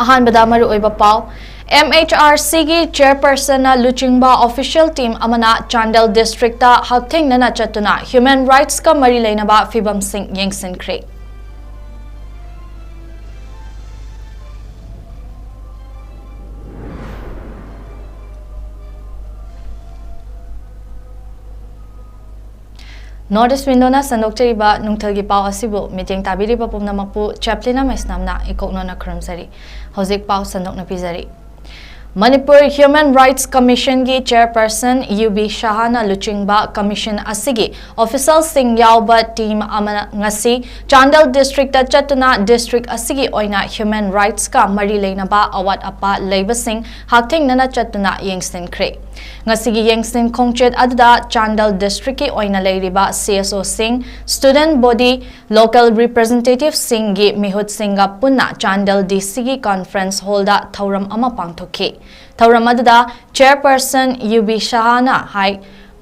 अहानबदा मरुओइबा पाव MHRC gi chairperson na luchingba official team amana Chandel district ta hauthing nana chatuna human rights ka mari leinaba fibam sing yengsinkhre Northeast window na sandokchariba nungthalgi paw asibu meeting tabiriba pumnamakpu CHAPLINA MAISNAM na ikoknona khurumsari hojik paw sandokna pizari Manipur Human Rights Commission gi chairperson 𝐂𝐲𝐸 luchingba commission asigi official sing yauba team amana ngasi Chandel district ta chatuna district asigi oina human rights ka mari leinaba awat apa leibasing hakthing nana chatuna yengsinkhre ngasigi 𝐂𝐲𝐿𝐚𝐜 adda Chandel district ki oina leiriba CSO sing student body local representative sing gi mihut singa punna Chandel DC gi conference hall da thauram ama pangthokhi thauram adda chairperson 𝐂𝐲𝐸 hai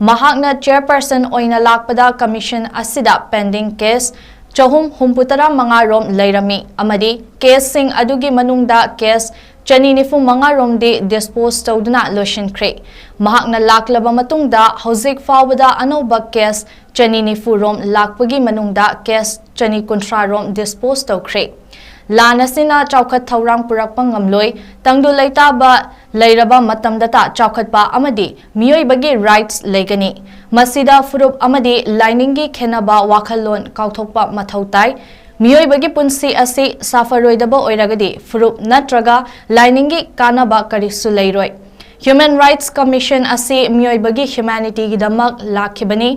mahakna chairperson oina lakpada commission asida pending case chahum humputara manga rom leirami amadi case sing adugi manungda case Chaninifu manga romdi dispose tawduna loishinkre mahakna laklaba matungda hojik fawbada anoba case Chaninifu rom lakpagi manungda case Chani kunthra rom dispose tawkhre lanasina chawkhat thawrang purakpa ngamloi tangdu leitaba leiraba matamdata chawkhatpa amadi miyoibagi rights legani masida furup amadi liningi khenaba wakhalon kauthokpa mathautai मियोइबगी पुंसी असी साफरोइदबा ओइरगदी फुरुप नत्रगा लाइनिंगी कानाबा करिसु लेरोय human rights commission असी मियोइबगी humanity गिदमक लाखिबनी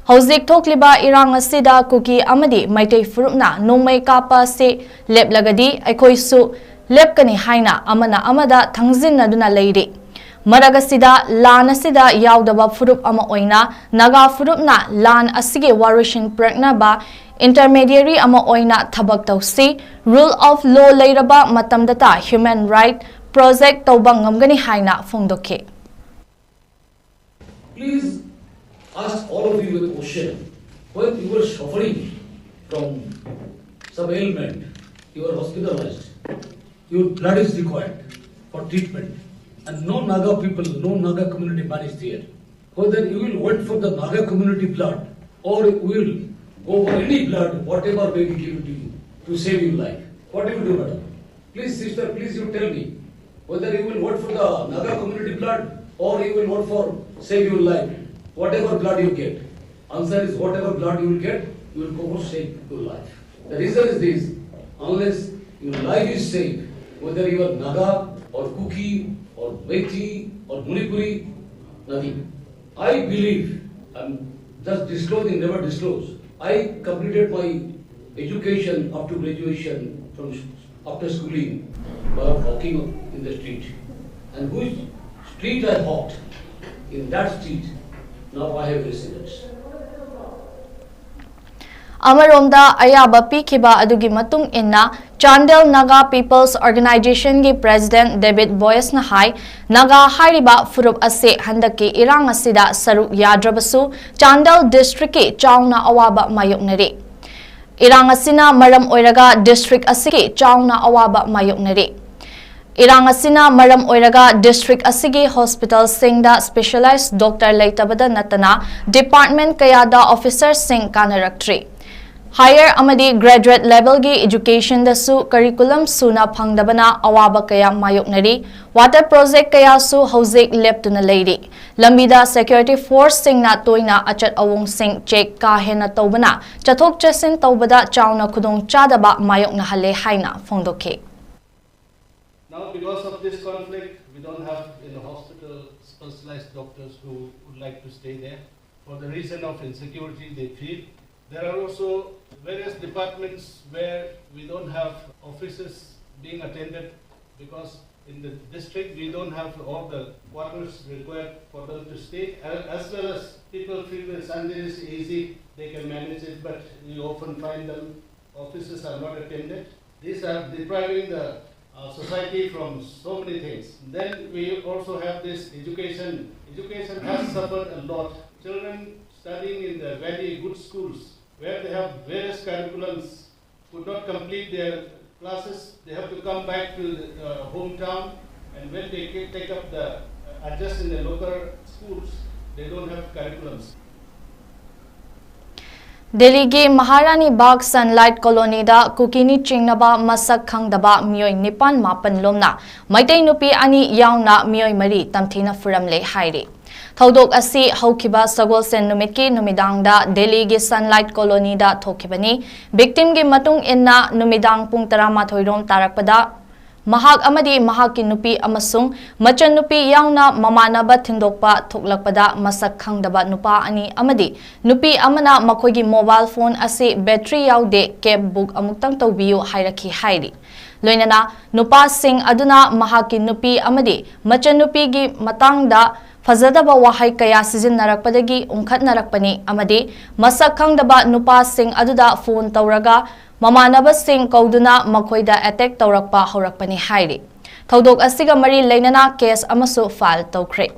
हौजिक थोकलिबा इरांग असिदा cookie अमदी Meitei फुरुपना नोंमै कापा से लेपलगदी अखोइसु लेपकनी हाइना अमना अमदा थंगजिनदुना लेइरि मरगसिदा लान असिदा यावदबा फुरुप अमा ओइना नागा फुरुपना लान असिगे वारिशिन प्रज्ञाबा intermediary ama oina thabak tausi rule of law leiraba matamdata human right project tawba ngamgani haina phongdokhe Please ask all of you with question when you were suffering from some ailment you were hospitalized your blood is required for treatment and no Naga people no Naga community man is there whether you will wait for the Naga community blood or you will go for any blood, whatever may be given to you, to save your life. What do you do, madam? Please, sister, please you tell me whether you will vote for the Naga community blood or you will vote for save your life. Whatever blood you get. Answer is whatever blood you will get, you will go for save your life. The reason is this, unless your life is saved, whether you are Naga or Kuki or Methi or Manipuri, nothing. I believe, I'm just disclosing, never disclose. I completed my education up to graduation from after schooling by walking in the street. And which street I walked, in that street, now I have residence. Amaromda ayaba pikiba adugi matung inna Chandel Naga People's Organization gi President David Boyce na hai Naga hairiba furup ase handaki irang asida saruk yadrabasu Chandel district ki chawna awaba mayoknari irang asina maram oiraga district asigi chawna awaba mayoknari irang asina maram oiraga district asigi hospital singda specialized doctor leitabada natana department kayada officer sing kanaraktri Higher amadi graduate level gi education da su curriculum suna phangdabana awaba kaya mayoknari water project kaya su hojik leptuna leiri lambida security force singna toina achat awong sing check ka hena tawbana chathok chasin tawbada chawna khudong chadaba mayokna hale haina phongdokhe Now because of this conflict we don't have in the hospital specialized doctors who would like to stay there for the reason of insecurity they feel there are also various departments where we don't have offices being attended because in the district we don't have all the quarters required for them to stay as well as people feel that Sunday is easy, they can manage it but you often find them offices are not attended. These are depriving the society from so many things. Then we also have this education. Education has suffered a lot. Children studying in the very good schools where they have various curriculums could not complete their classes, they have to come back to the hometown, and when they take up the adjust in the local schools, they don't have curriculums. Delhi ge Maharani Bagh Sunlight Colony da kukini chingnaba masak khangdaba mioi nipan mapan lomna maitai nupi ani yauna mioi mari tamthina furamle hairi. Thodok asi haukiba sagol sen numitki numidangda Delhi ge Sunlight Colony da thokibani victim ge matung inna numidang pung 12 rom tarakpada mahak amadi mahaki nupi amasung machan nupi yauna mamanaba thindokpa thoklakpada masak khangdaba nupa ani amadi nupi amana makhoigi mobile phone asi battery yaude cab book amuktang tawbiyu hairakhi hairi loinana nupa sing aduna mahaki nupi amadi machan nupi gi matangda fazadaba wahai kaya sizinnarakpadagi ungkhatnarakpani amadi masak khangdaba nupa sing aduda phone tawraga Mamanaba sing kauduna makhoida attack tawrakpa haurakpani hairi. Thodok asiga mari leinana case amasu file tawkhre.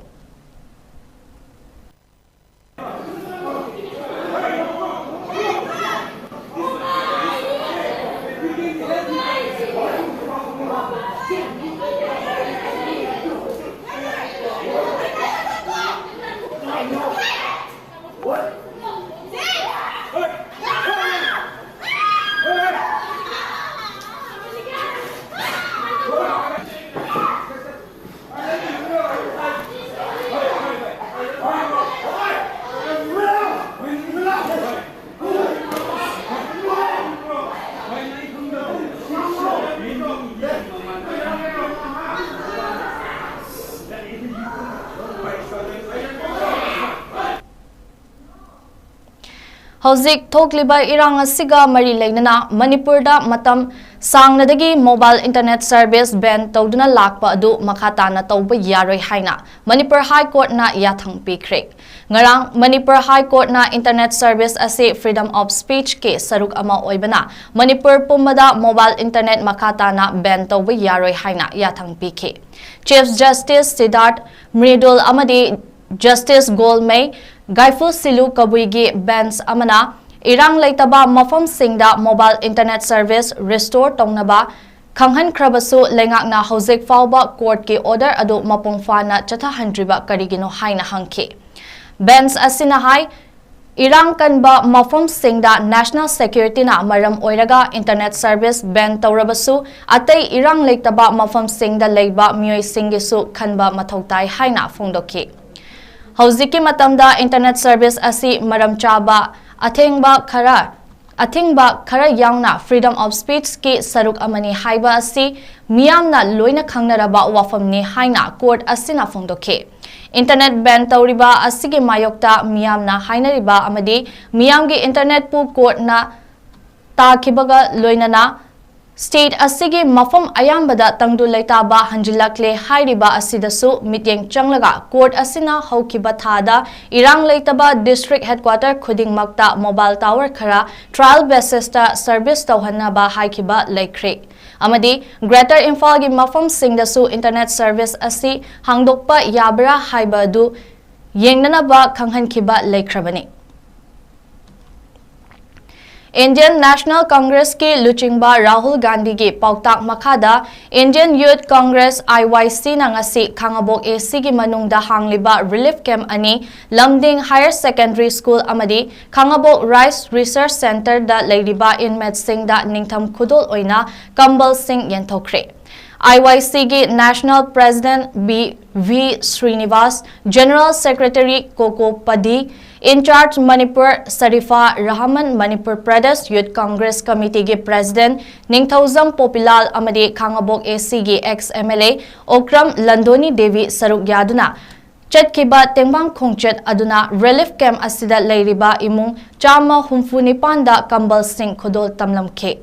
Hauzik thokliba irang asiga mari leinana Manipur da matam sangnadagi mobile internet service ban tawduna lakpa adu makhata na tawba yaroi haina Manipur High Court na yathang pikre ngarang Manipur High Court na internet service ase freedom of speech ke saruk ama oibana Manipur pumbada mobile internet makhata na ban tawba yaroi haina yathang pikhe Chief Justice Siddharth Mridul amadi Justice 𝐂𝐲𝐸𝐬 bench amana irang leitaba mafam singda mobile internet service restore tongnaba khanghan khrabasu lengakna hauzik fauba court ki order adu mapung fana chatha handriba karigino haina hangke bench asina hai irang kanba mafam singda national security na maram oiraga internet service ban tawrabasu atei irang leitaba mafam singda leiba mioi singisu khanba mathautai haina phongdoki Hauziki matamda internet service asi maram chaba athengba khara yauna freedom of speech ki saruk amani haiba asi miyamna loina khangnaraba wafamni haina court asina phongdoke internet ban tawriba asigi mayokta miyamna hainariba amadi miyamgi internet pu court na takibaga loinana State asigi mafam ayambada tangdu leitaba hanjilakle hairiba asidasu mityeng changlaga court asina haukiba thada irang leitaba district headquarter khudingmakta mobile tower khara trial basis ta service tawhanaba haikiba laikre amadi greater Imphal gi mafam singdasu internet service asi hangdokpa yabra haiba du yengnanaba khanghankiba laikhrabani Indian National Congress ki luchingba Rahul Gandhi ki pautak makhada Indian Youth Congress IYC na ngasi khangabok AC ki manungda hangliba relief camp ani Lamding Higher Secondary School amadi khangabok Rice Research Center da leiriba inmate sing da ningtham khudol oina Kambal Singh yenthokre IYC ki National President V Srinivas, General Secretary 𝐾𝐄𝐲𝐸, In charge Manipur Sarifa Rahman, Manipur Pradesh Youth Congress Committee ki President Ningthauzam Popilal amadi Khangabok AC ki ex-MLA Okram Landoni Devi saruk yaduna Chetkiba Tengbang Khongchet aduna relief camp asida leiriba imung chama humfunipan da Kambal Singh khudol tamlamke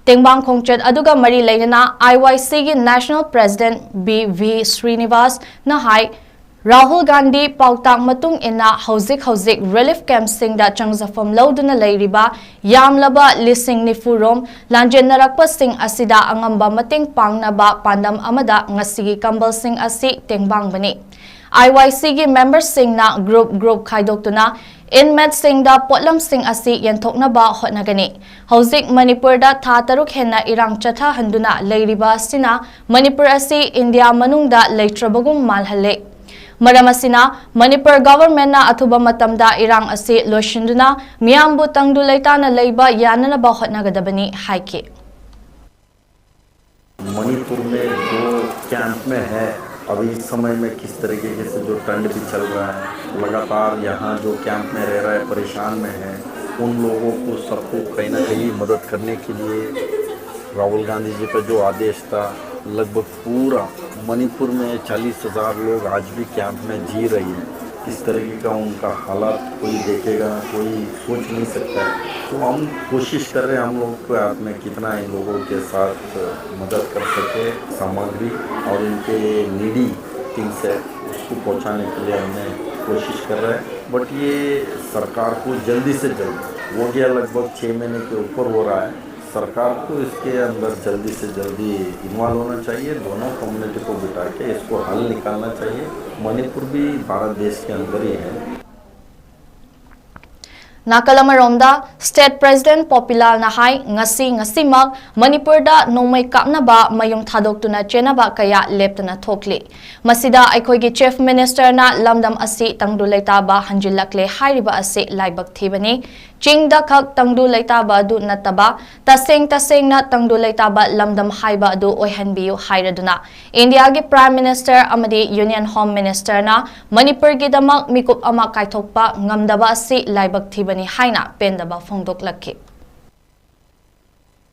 Tengbang Khongchet aduga mari leinana IYC ki National President V Srinivas na hai Rahul Gandhi pautak matung ina hauzik relief camp singda changjafam lauduna leiriba yamlaba lising nifurom lanjen narakpa sing asida angamba mating pangnaba pandam amada ngasigi Kambal Singh asi tengbang bani IYC ki member sing na group khaidoktuna inmate singda potlam sing asi yanthoknaba hotnagani hauzik manipur da tha taruk henna irang chatha handuna leiriba sina manipur asi india manungda leitrabagum malhalle Maramasina Manipur government na athuba matamda irang asi loshinduna miyambu tangdu leitana leiba yanana ba hotnagadabani haike Manipur में जो camp में है अभी इस समय में किस तरीके से जो ट्रेंड भी चल रहा है लगातार यहाँ जो कैंप में रह रहे परेशान में है उन लोगों को सबको कहीं ना कहीं मदद करने के लिए राहुल गांधी जी का जो आदेश था लगभग पूरा मणिपुर में 40,000 लोग आज भी कैंप में जी रही हैं इस तरीके का उनका हालात कोई देखेगा कोई सोच नहीं सकता है तो हम कोशिश कर रहे हैं हम लोग के हाथ में कितना इन लोगों के साथ मदद कर सके सामग्री और इनके नीडी थिंग्स है उसको पहुंचाने के लिए हमने कोशिश कर रहे हैं बट ये सरकार को जल्दी से जल्दी हो गया लगभग 6 महीने के ऊपर हो रहा है सरकार को इसके अंदर जल्दी से जल्दी इन्वॉल्व होना चाहिए दोनों कम्युनिटी को बिठा के इसको हल निकालना चाहिए मणिपुर भी भारत देश के अंदर ही है Nakalamaromda State President Popular Nahai ngasimak Manipur da nongmai kapnaba mayung thadok-tuna chenaba kaya leptuna thokli. Masida aikhoigi Chief Minister na lamdam asi tangdu leitaba hanjilakle hairiba asi laibak thibani. Chingda khak tangdu leitaba du nataba taseng na tangdu leitaba lamdam haiba du oihanbiyu hairaduna. India gi Prime Minister amadi Union Home Minister na Manipur gi damak mikup ama kaithokpa ngamdaba asi laibak thibani haina pendaba phongdoklakhi.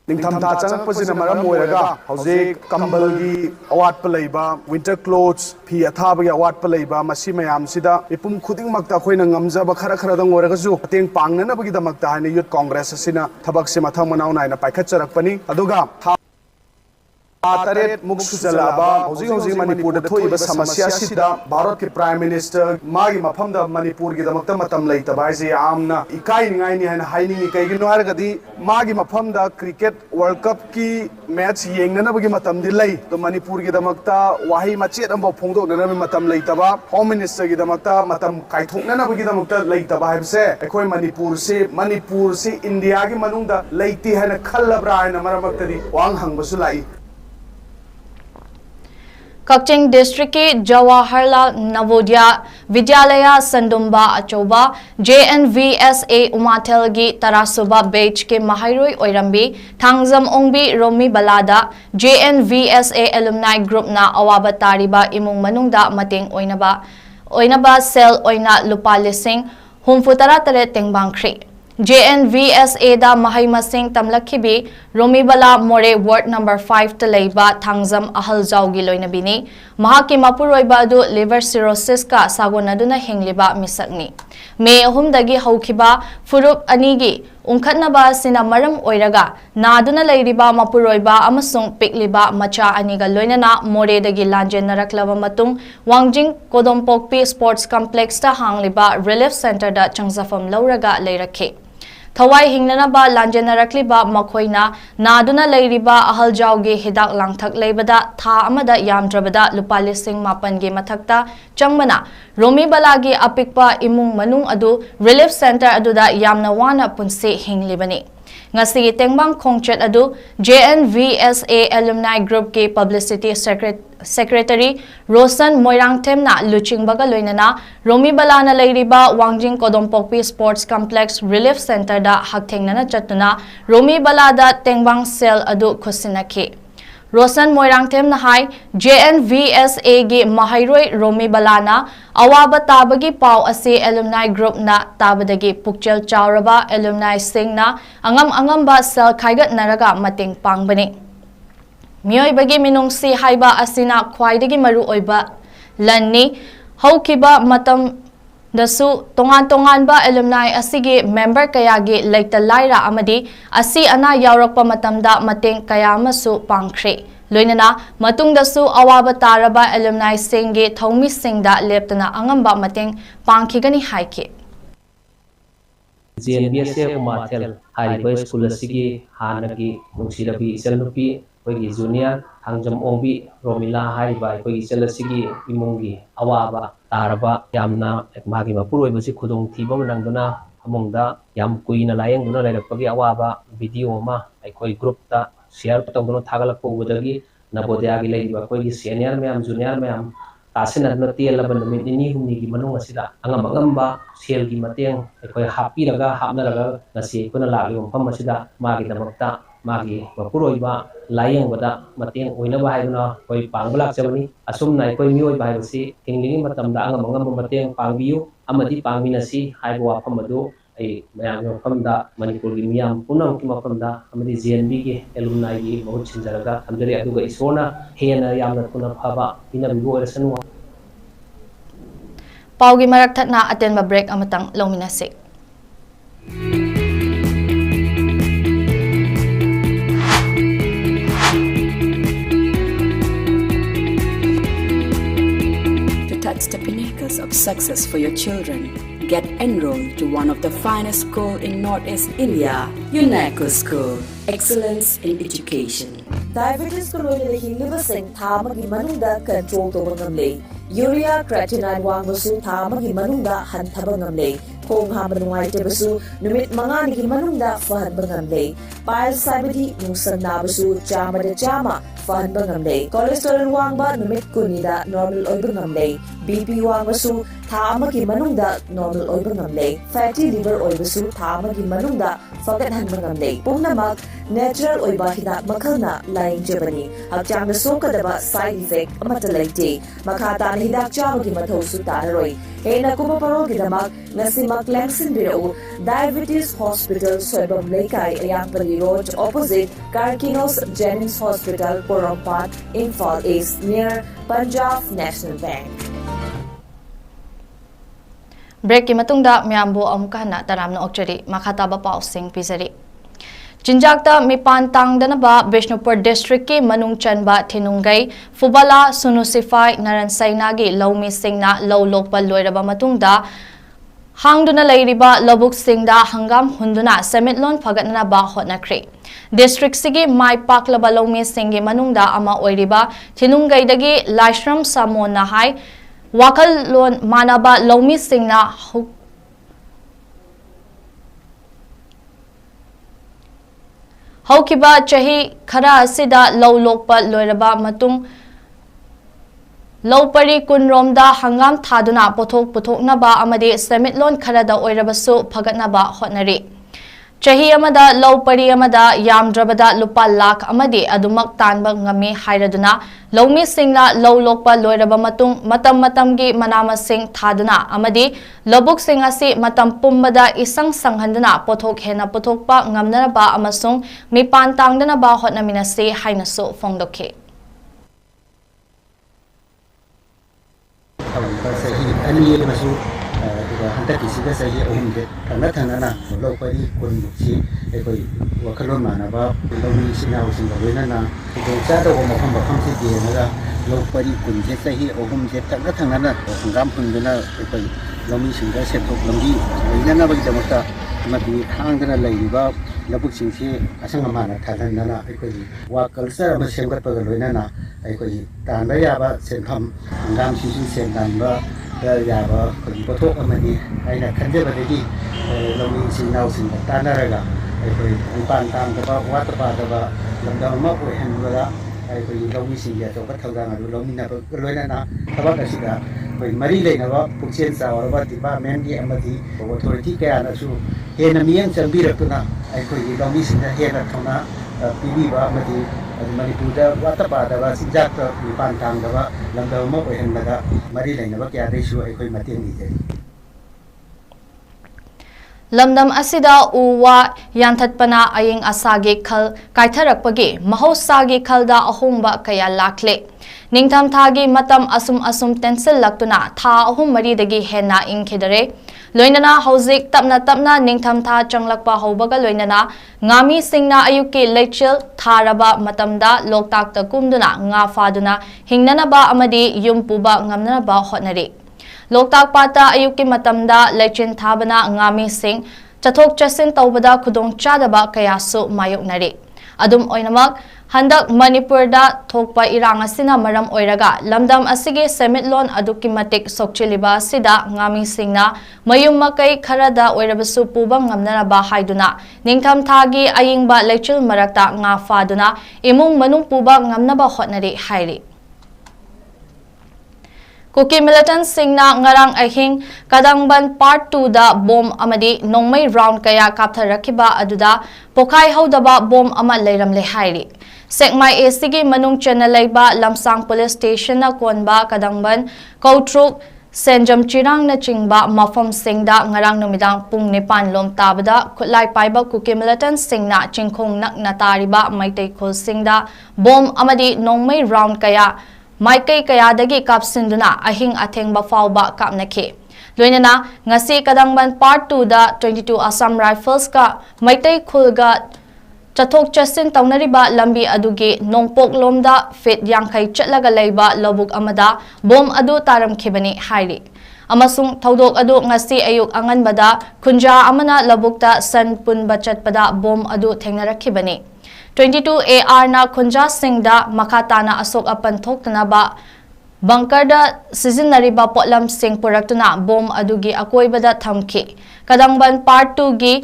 निंगथमथा चंगपसिना मरम ओइरगा हौजिक कंबलगी अवाटप लैबा winter clothes फी अथाबगी अवाटप लैबा मसी मयामसिदा मिपुम खुदिंगमक्ता अखोइना ngamjaba खरा खरादंग ओइरगाजु Teng पांगननबगी दमक्ता हाइना youth Congress असिना थबकसे मथंग मनाव नाइना पाइखतचरकपनी अदुगा तारेट मुक्सुजलाबा हौजिक मणिपुर थोइबा समस्या सिदा भारत के prime minister मागी मफमदा मणिपुर गी दमक्ता मतम लैतबा हाइसे यामना इकाइनिंगाइनि हाइना हाइनिंगी कैगिनो हारगदी मागी मफमदा क्रिकेट वर्ल्ड कप की मैच येंगनबगी मतम दि लै तो मणिपुर गी दमक्ता वाही मचेत अम्बो फोंदोकनबगी मतम लैतबा होम मिनिस्टर गी दमक्ता मतम काइथोकनबगी दमक्ता लैतबा हाइबसे अखोय मणिपुर से इंडिया गी मनुंगदा लैति हाइना खल्लब्रा हाइना मरमक्तदी वांग हंगबसु लाई Kakching District के जवाहरलाल नवोदय विद्यालय संदुम्बा अचौबा JNVSA उमाथेल की तरासुबा बेच के महाइरोई ओइरम्बी थांगजम ओंबी रोमी बलादा JNVSA एलुमनाई ग्रुप ना अवाबा तारिबा इमुंग मनुंगदा मतेंग ओइनबा सेल ओइना लुपा लिसिंग हुमफुतरा तरे तेंगबांख्री JNVSA da mahai masing tamlakhibi Romibala More Ward number 5 ta leiba thangzam ahal jawgi loinabini mahaki mapuroiba adu liver cirrhosis ka sagonaduna hingliba misakni me ahum dagi haukhiba furup anigi ungkhatnaba sina maram oiraga naduna leiriba mapuroiba amasung pikliba macha aniga loinana More dagi lanjen naraklaba matung Wangjing Kodompokpi Sports Complex ta hangliba Relief Center da changzafam lauraga leirakhe Thawai hingnanaba lanjennarakliba makoina naduna leiriba ahal jawgi hidak langthak leibada tha amada yamdrabada lupa lising mapan gi mathakta changmana Romi balagi apikpa imung manung adu Relief Center aduda yamna wana punsi hinglibani ngasi tengbang khongchet adu JNVSA Alumni Group ke Publicity Secretary Rosan Moirangtem na luchingbaga loinana Romi balana leiriba Wangjing Kodompokpi Sports Complex Relief Center da haktengnana chatuna Romi balada tengbang cell adu khusinakhi Rosan Moirangtem na hai JNVSA gi mahairoi Romi balana awaba tabagi pau ase alumni group na tabadagi pukchel chauraba alumni sing na angam ba sel khaigat naraga mating pangbani Miyoi bagi minungsi haiba asina khwaidagi maru oiba lanni haukiba matam dasu tongan ba alumni asigi member kayagi leita laira amadi asi ana yaurakpa matamda mating kayamasu pangkhre loinana matungdasu awaba taraba alumni singge thongmi singda leptana angamba mating pangkhigani haike JNVSA umathel hariba school asigi hanagi nungsirabi selnupi junior hangjam ongbi romila hariba ichal asigi imungi awaba ꯇꯥꯔꯕ ꯌꯥꯝꯅ ꯃꯥꯒꯤ ꯃꯄꯨꯔꯣꯏꯕꯁꯤ ꯈꯨꯗꯣꯡꯊꯤꯕ ꯅꯪꯗꯨꯅ ꯐꯃꯨꯡꯗ ꯌꯥꯝ ꯀꯨꯏꯅ ꯂꯥꯌꯦꯡꯗꯨꯅ ꯂꯩꯔꯛꯄꯒꯤ ꯑꯋꯥꯕ video ꯑꯃ ꯑꯩꯈꯣꯏ ꯒ꯭ꯔꯨꯞꯇ ꯁꯤꯌꯔ ꯇꯧꯗꯨꯅ ꯊꯥꯒꯠꯂꯛꯄ ꯎꯕꯗꯒꯤ ꯅꯕꯣꯗꯤꯌꯥꯒꯤ ꯂꯩꯔꯤꯕ ꯑꯩꯈꯣꯏꯒꯤ ꯁꯦꯅꯤꯌꯔ ꯃꯌꯥꯝ ꯖꯨꯅꯤꯌꯔ ꯃꯌꯥꯝ ꯇꯥꯁꯤꯟꯅꯗꯨꯅ ꯇꯦꯜꯂꯕ ꯅꯨꯃꯤꯠ ꯅꯤꯅꯤ ꯍꯨꯝꯅꯤꯒꯤ ꯃꯅꯨꯡ ꯑꯁꯤꯗ ꯑꯉꯝꯕ ꯁꯦꯜꯒꯤ ꯃꯇꯦꯡ ꯑꯩꯈꯣꯏ ꯍꯥꯞꯅꯔꯒ ꯉꯁꯤ ꯑꯩꯈꯣꯏꯅ ꯂꯥꯛꯂꯤꯕ ꯃꯐꯝ ꯑꯁꯤꯗ ꯃꯥꯒꯤꯗꯃꯛꯇ ꯃꯥꯒꯤ ꯃꯄꯨꯔꯣꯏꯕ ꯂꯥꯌꯦꯡꯕꯗ ꯃꯇꯦꯡ ꯑꯣꯏꯅꯕ ꯍꯥꯏꯗꯨꯅ ꯑꯩꯈꯣꯏ ꯄꯥꯡꯕ ꯂꯥꯛꯆꯕꯅꯤ ꯑꯁꯨꯝꯅ ꯑꯩꯈꯣꯏ ꯃꯤꯑꯣꯏꯕ ꯍꯥꯏꯕꯁꯤ ꯍꯤꯡꯂꯤꯉꯩ ꯃꯇꯝꯗ ꯑꯉꯝꯕ ꯃꯇꯦꯡ ꯄꯥꯡꯕꯤꯌꯨ ꯑꯃꯗꯤ ꯄꯥꯡꯃꯤꯟꯅꯁꯤ ꯍꯥꯏꯕ ꯋꯥꯐꯝ ꯑꯗꯨ ꯑꯩ ꯃꯌꯥꯝꯒꯤ ꯃꯐꯝꯗ ꯃꯅꯤꯄꯨꯔꯒꯤ ꯃꯤꯌꯥꯝ ꯄꯨꯝꯅꯃꯛꯀꯤ ꯃꯐꯝꯗ ꯑꯃꯗꯤ ꯖꯦꯑꯦꯟꯕꯤꯒꯤ ꯑꯦꯂꯨꯝꯅꯥꯏꯒꯤ ꯃꯍꯨꯠ ꯁꯤꯟꯖꯔꯒ ꯊꯝꯖꯔꯤ ꯑꯗꯨꯒ ꯏꯁꯣꯔꯅ ꯍꯦꯟꯅ ꯌꯥꯝꯅ ꯊꯨꯅ ꯐꯕ ꯄꯤꯅꯕꯤꯕ ꯑꯣꯏꯔꯁꯅꯨ ꯄꯥꯎꯒꯤ ꯃꯔꯛ ꯊꯠꯅ ꯑꯇꯦꯟꯕ ꯕ꯭ꯔꯦꯛ ꯑꯃꯇꯪ ꯂꯧꯃꯤꯟꯅꯁꯤ Touch the pinnacles of success for your children. Get enrolled to one of the finest schools in Northeast India, 𝐶𝐢𝐯𝐬 School. Excellence in education. Diabetes ko loy na hilibasing thamagi manungda control to ngamle. Urea creatinine wangbasu thamagi manungda hantaba ngamle. Khong haba nungai basu numit mangani gi manungda fahan bangamle. Piles sabidi nungsang nabasu chama de chama fahan bangamle. Cholesterol wangba numit kunida normal oy bangamle. BP wangbasu thamagi manungda normal oy bangamle. Fatty liver oy basu thamagi manungda fagat han bangamle. Pumnamak natural oy ba hidak makalna laing jabani. Hakjang na sokadaba side effect amata laite. Makata na hidak chamagi mathaw su tararoy. Hena kumaparo gidamak nasimak Langsin Biro Diabetes Hospital Soibam Lekay Ayangpali Road opposite Karkinos Jennings Hospital Porompat Imphal East near Punjab National Bank. Break ki matungda miyambo amka na taramna okchari makhataba pausing pizari Jinjakta mipan tangdanaba Bishnupur District ki manung chanba Thinungai Fubala Sunusify Naransainagi Lawmi Singna Law Lokpal Loiraba matungda Hangduna Lairiba Labuk Singda Hangam Hunduna Semitlon Fagatna Ba Hotnakri. District Sigi Mai Paklaba Lawmi Singi Manungda Ama Oiriba Thinungai Dagi Laishram Samon Nahai Wakal Lon Manaba Lawmi Singna Haukiba Chahi Khara Asida Law Lokpa Loiraba Matung Lowpari Kunromda Hangam Thaduna Puthoknaba Amadi Semitlon Kharada Oirabasu Phagatnaba Hotnari. Chahi Amada Lowpari Amada Yamdrabada Lupa Lakh Amadi Adumak Tanba Ngami Hairaduna Lawmi Singla Law Lokpa Loiraba Matung Matamgi Manama Sing Thaduna Amadi Lobuk Singasi Matam Pumbada Isang Sanghanduna Pothok Hena Pothokpa Ngamnaba Amasung Mipan Tangdanaba Hotnaminasi Hainasu Fongdoke. Sahi ani masu hantar kisi ka sahi umde thana lopari kun si ekoi wakalon mana ba lomi sina usin ba wena na ko cha to mo kham si je na lopari kun je sahi umde thana ngam phun na ekoi lomi singa se to lombi wena na ba jamata mati hangdana lai ba labuk sing si asang mana thalan na ekoi wa culture ba semgat pa loina na ekoi tan ba ya ba senkham ngam si sen dan ba ya ba kun pothok amani aina khanje ba degi lomi sing nau sing tanaraga ekoi pan tam ba wat ba ba lamda ma ko hen ba ekoi lomi sing ya to ka thauga na lomi na loina na thaba ka siga koi mari leina ba pukchen sa or ba department gi amadi authority ka na su hena miyang chambirakuna ekoi lomi sing na hena thona pibi ba amadi Manipur Watapa ba sinjak mipan tang ba lamda mo ko hen naga mari leina ba kya resu ekoi mateng ni je Lamdam asida uwa yanthatpana aying asagi khal kaitharakpagi mahosagi khalda ahumba kaya lakle ningtham thagi matam asum tensil laktuna tha ahum mari dagi hena ingkhidare loinana hauzik tapna ningtham tha changlakpa hobaga loinana ngami singna ayuki lechil tharaba matamda loktak ta kumduna nga faduna hingnana ba amadi yumpuba ngamna ba hotnari Loktak Pata Ayuki Matamda Lechin Thabana Ngami Singh Chathok Chasin Taubada Khudong Chadaba Kayasu Mayoknari Adum Oinamak Handak Manipurda thokpa irang asina maram oiraga lamdam asige semitlon aduki matik sokchiliba asida ngami singna mayum makai kharada oirabasu pubang ngamnaraba haiduna ningtham thagi ayingba lechil marakta nga faduna imung manung puba ngamnaba hotnari hairi Kuki militant singna ngarang ahing kadangban part 2 da bom amadi nongmai round kaya kaptharakiba aduda pokai haudaba bom ama leiramle hairi 𝐶𝐿𝐸 manung chanalaiba lamsang police station na konba kadangban kautruk senjam chirang na chingba mafam singda ngarang numidang pung nipan lom tabada khutlai paiba kuki militant singna chingkhong nak natariba maitai khol singda bom amadi nongmai round kaya Maikai kayadagi kapsinduna ahing athengba fauba kapnakhe loinana ngasi kadangban part 2 da 22 Assam Rifles ka maitai khulga chathok chasin taunariba lambi adugi nongpok lomda fit yangkhai chatlaga leiba lobuk amada bom adu taram khibani hairi amasung thodok adu ngasi ayuk anganbada khunja amana lobukta san punba chatpada bom adu thengnarakhibani 22 AR na Khunja Singda makatana asok apan thoktana ba bunkerda sizinariba potlam sing puraktuna bom adugi akoibada thamki kadangban part 2 gi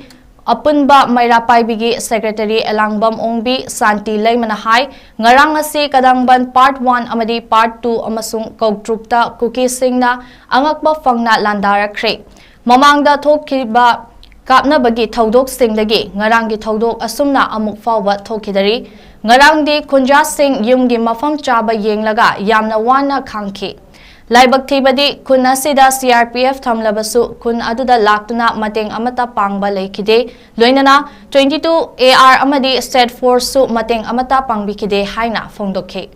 apunba mairapai bigi secretary elangbam ongbi santi leimanahai ngarang asi kadangban part 1 amadi part 2 amasung koktrukta kuki singna angakba fangna landarakre mamangda thokhiba Kapna bagi thaudok singdagi ngarangi thaudok asumna amuk fawba thokidari ngarangdi Khunja Singh yumgi mafam chaba yenglaga yamna wana khangki laibak thibadi khun asida CRPF thamlabasu khun aduda laktuna mateng amata pangba leikide loinana 22 AR amadi state force su mateng amata pangbikide haina phongdokhe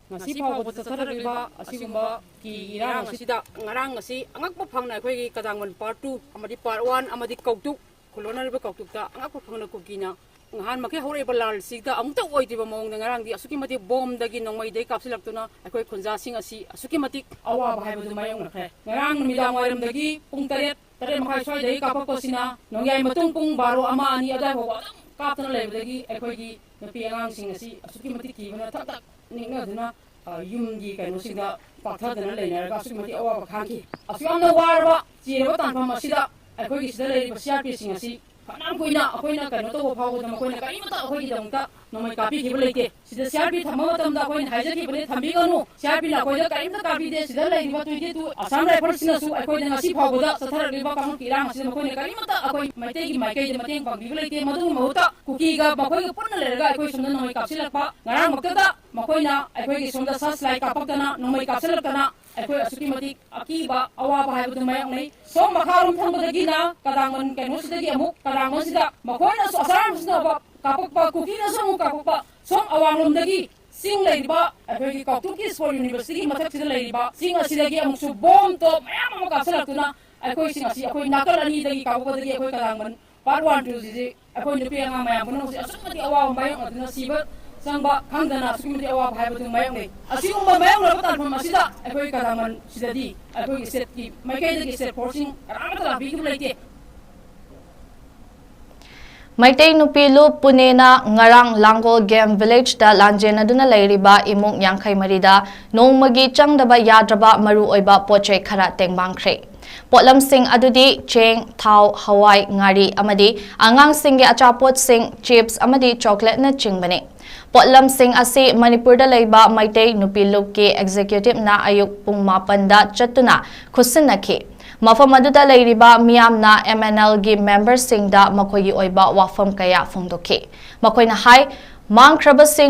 ngasi phawba tatharariba asigumba ki irang asida ngarang ngasi angakpa phangna akhoi kadangwan part 2 amadi part 1 amadi kautuk khulonariba kautukta angakpa phangna kukina ngahan makhe hore balal sigda amukta oidiba mong ngarang di asuki mati bom dagi nongmai dei kapsilaktuna akhoi Khunja Singh asi asuki mati awa bhaibu mayong rakhe ngarang midang wairam dagi pung 3 makhai swai dei kapakosina nongyai matung pung 12 ama ani adai howa kaptana lebdagi akhoi gi napi angang sing asi asuki mati kibana tak Ningna duna yumgi kaino sida pathadana leina ga sumati awa khaki asyamna warba chireba tanfam asida akhoi sida lei CRP sing asi kanam koina kaino to phawgo dama koina kaimata akhoi damta nomai kapi khibal leike sida CRP thamma tamda koina haijaki bale thambi ganu CRP la koina kaimta kapi de sida lei ba 22 Assam Rifles sina su akhoi dana si phawgo da sathar riba kam kirang sida koina kaimata akhoi maitei gi maikai de mateng pang bibal leike madung mahuta kuki ga makhoi ga punna lerga akhoi sumna nomai kapsilakpa ngarang makta makoina akhoi somda sas lai kapakana nomai kapsalakana akhoi asuki mati akiba awaba haibu mayang nei som makharum thambadagi na kadangon kaino sidagi amuk kadangon sida makoina so asaram sida ba kapakpa kukina som kapakpa som awanglom dagi sing leiba akhoi Kautuki Sport University mathak sida leiba sing asidagi amuk su bom to mayam amuk kapsalakuna akhoi sing asi akhoi nakal ani dagi kapakadagi akhoi kadangon part 1 2 ji akhoi nupi anga mayam buno asumati awa mayang aduna siba sangba khangdana sumiti awa bhaibu mayang nei asigumba mayang la patan pham asida akhoi kadaman sidadi akhoi set ki maikai dagi set forcing ramata bi ki leite Maitai nupilu Punena ngarang Langol Game Village da lanjena duna leiriba imung yangkhai marida nongmagi changdaba yadraba maru oiba pochai khara tengbangkhre Potlam sing adudi cheng thau hawai ngari amadi angang sing ge achapot sing chips amadi chocolate na chingbane Potlam sing asi Manipur da leiba maitai nupilu ke executive na ayuk pung mapanda chatuna khusinakhe Mafam aduda leiriba miyamna MNL gi member sing da makoyi oiba wafam kaya phongdokhe makoina hai mangkraba sing